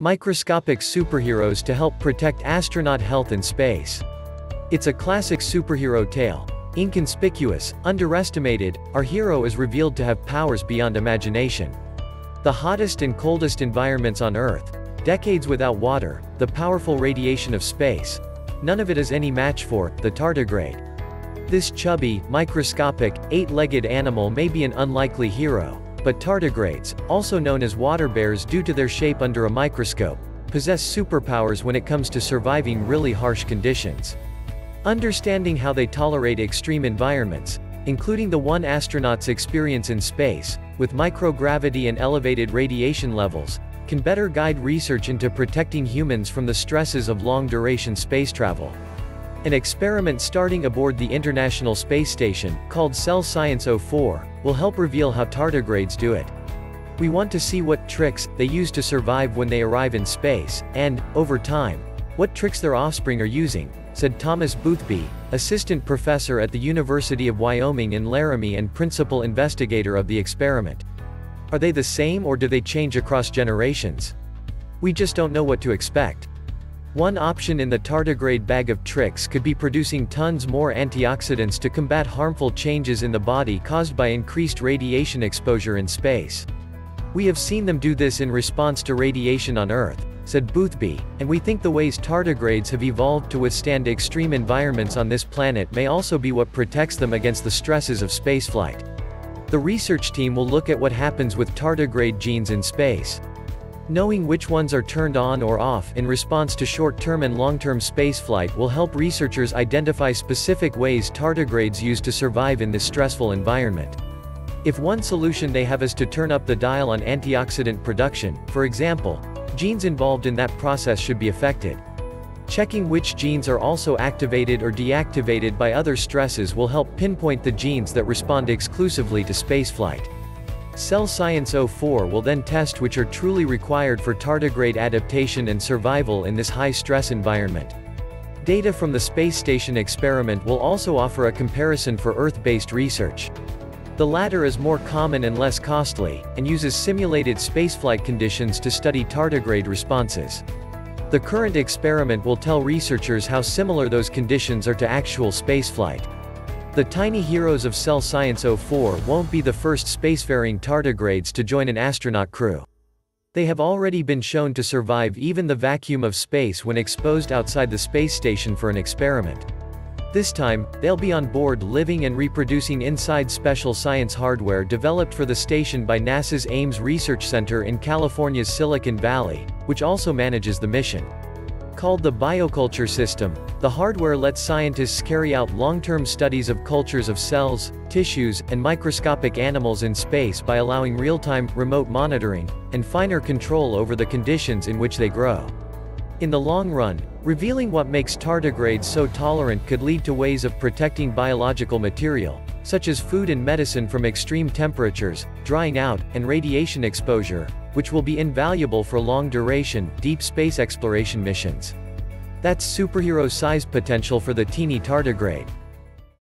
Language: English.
Microscopic superheroes to help protect astronaut health in space. It's a classic superhero tale. Inconspicuous, underestimated, our hero is revealed to have powers beyond imagination. The hottest and coldest environments on Earth, decades without water, the powerful radiation of space. None of it is any match for the tardigrade. This chubby, microscopic, eight-legged animal may be an unlikely hero, but tardigrades, also known as water bears due to their shape under a microscope, possess superpowers when it comes to surviving really harsh conditions. Understanding how they tolerate extreme environments, including the one astronauts experience in space, with microgravity and elevated radiation levels, can better guide research into protecting humans from the stresses of long-duration space travel. An experiment starting aboard the International Space Station, called Cell Science 04, will help reveal how tardigrades do it. We want to see what tricks they use to survive when they arrive in space, and, over time, what tricks their offspring are using, said Thomas Boothby, assistant professor at the University of Wyoming in Laramie and principal investigator of the experiment. Are they the same or do they change across generations? We just don't know what to expect. One option in the tardigrade bag of tricks could be producing tons more antioxidants to combat harmful changes in the body caused by increased radiation exposure in space. We have seen them do this in response to radiation on Earth, said Boothby, and we think the ways tardigrades have evolved to withstand extreme environments on this planet may also be what protects them against the stresses of spaceflight. The research team will look at what happens with tardigrade genes in space. Knowing which ones are turned on or off in response to short-term and long-term spaceflight will help researchers identify specific ways tardigrades use to survive in this stressful environment. If one solution they have is to turn up the dial on antioxidant production, for example, genes involved in that process should be affected. Checking which genes are also activated or deactivated by other stresses will help pinpoint the genes that respond exclusively to spaceflight. Cell Science 04 will then test which are truly required for tardigrade adaptation and survival in this high-stress environment. Data from the space station experiment will also offer a comparison for Earth-based research. The latter is more common and less costly, and uses simulated spaceflight conditions to study tardigrade responses. The current experiment will tell researchers how similar those conditions are to actual spaceflight. The tiny heroes of Cell Science 04 won't be the first spacefaring tardigrades to join an astronaut crew. They have already been shown to survive even the vacuum of space when exposed outside the space station for an experiment. This time, they'll be on board living and reproducing inside special science hardware developed for the station by NASA's Ames Research Center in California's Silicon Valley, which also manages the mission. Called the bioculture system, the hardware lets scientists carry out long-term studies of cultures of cells, tissues, and microscopic animals in space by allowing real-time, remote monitoring, and finer control over the conditions in which they grow. In the long run, revealing what makes tardigrades so tolerant could lead to ways of protecting biological material, such as food and medicine from extreme temperatures, drying out, and radiation exposure, which will be invaluable for long-duration, deep space exploration missions. That's superhero-sized potential for the teeny tardigrade.